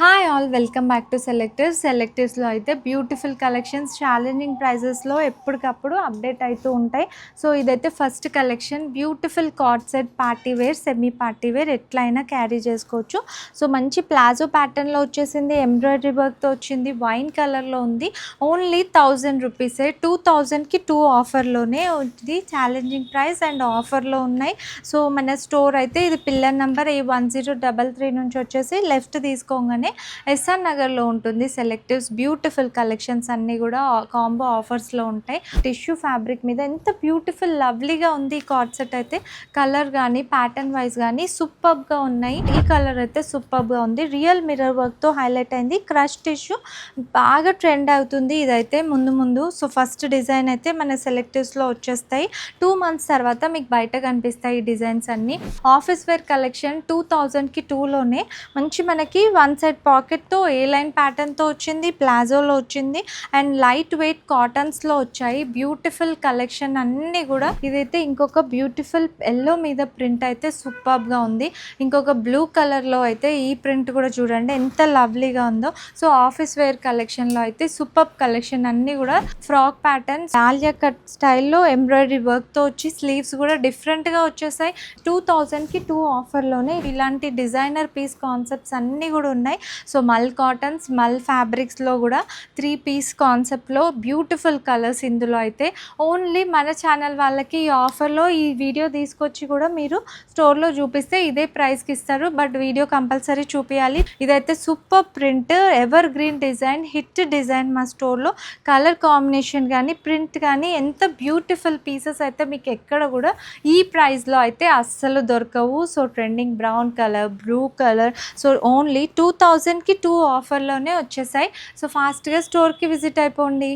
Hi all welcome back to సెలెక్టర్స్లో అయితే beautiful collections challenging ప్రైజెస్లో ఎప్పటికప్పుడు అప్డేట్ అవుతూ ఉంటాయి. సో ఇదైతే first collection beautiful card set party wear semi party wear ఎట్లయినా క్యారీ చేసుకోవచ్చు. సో మంచి ప్లాజో ప్యాటర్న్లో వచ్చేసింది, ఎంబ్రాయిడరీ వర్క్తో వచ్చింది, వైన్ కలర్లో ఉంది. ఓన్లీ 1000 రూపీసే. 2000కి 2 ఆఫర్లోనే ఉంది. ఛాలెంజింగ్ ప్రైస్ అండ్ ఆఫర్లో ఉన్నాయి. సో మన స్టోర్ అయితే ఇది పిల్లర్ నెంబర్ A1033 నుంచి వచ్చేసి లెఫ్ట్ తీసుకోగానే ఎస్ఆర్ నగర్లో ఉంటుంది. సెలెక్టివ్స్ బ్యూటిఫుల్ కలెక్షన్స్ అన్నీ కూడా కాంబో ఆఫర్స్లో ఉంటాయి. టిష్యూ ఫ్యాబ్రిక్ మీద ఎంత బ్యూటిఫుల్ లవ్లీగా ఉంది ఈ కార్డ్ సెట్ అయితే. కలర్ కానీ ప్యాటర్న్ వైజ్ కానీ సూపర్గా ఉన్నాయి. ఈ కలర్ అయితే సూపర్గా ఉంది. రియల్ మిర్రర్ వర్క్తో హైలైట్ అయింది. క్రష్ టిష్యూ బాగా ట్రెండ్ అవుతుంది ఇదైతే ముందు. సో ఫస్ట్ డిజైన్ అయితే మన సెలెక్టివ్స్లో వచ్చేస్తాయి. 2 months తర్వాత మీకు బయట కనిపిస్తాయి ఈ డిజైన్స్ అన్నీ. ఆఫీస్ వేర్ కలెక్షన్ 2000కి 2లోనే మంచి మనకి వన్ సైడ్ పాకెట్తో ఏ లైన్ ప్యాటర్న్తో వచ్చింది, ప్లాజోలో వచ్చింది అండ్ లైట్ వెయిట్ కాటన్స్లో వచ్చాయి. బ్యూటిఫుల్ కలెక్షన్ అన్నీ కూడా. ఇదైతే ఇంకొక బ్యూటిఫుల్ ఎల్లో మీద ప్రింట్ అయితే సూపర్గా ఉంది. ఇంకొక బ్లూ కలర్లో అయితే ఈ ప్రింట్ కూడా చూడండి ఎంత లవ్లీగా ఉందో. సో ఆఫీస్ వేర్ కలెక్షన్లో అయితే సూపర్ కలెక్షన్ అన్నీ కూడా ఫ్రాక్ ప్యాటర్న్స్ ఆలియా కట్ స్టైల్లో ఎంబ్రాయిడరీ వర్క్తో వచ్చి స్లీవ్స్ కూడా డిఫరెంట్గా వచ్చేసాయి. 2000కి 2 ఆఫర్లోనే ఇలాంటి డిజైనర్ పీస్ కాన్సెప్ట్స్ అన్నీ కూడా ఉన్నాయి. సో మల్ కాటన్స్ మల్ ఫ్యాబ్రిక్స్లో కూడా 3 piece కాన్సెప్ట్లో బ్యూటిఫుల్ కలర్స్ ఇందులో అయితే. ఓన్లీ మన ఛానల్ వాళ్ళకి ఈ ఆఫర్లో ఈ వీడియో తీసుకొచ్చి కూడా మీరు స్టోర్లో చూపిస్తే ఇదే ప్రైస్కి ఇస్తారు. బట్ వీడియో కంపల్సరీ చూపించాలి. ఇదైతే super print ever green design, hit design మా స్టోర్లో. కలర్ కాంబినేషన్ కానీ ప్రింట్ కానీ ఎంత బ్యూటిఫుల్ పీసెస్ అయితే మీకు ఎక్కడ కూడా ఈ ప్రైస్లో అయితే అస్సలు దొరకవు. So trending brown colour, blue colour. So only 2000కి 2 ఆఫర్లోనే వచ్చేసాయి. సో ఫాస్ట్గా స్టోర్కి విజిట్ అయిపోండి.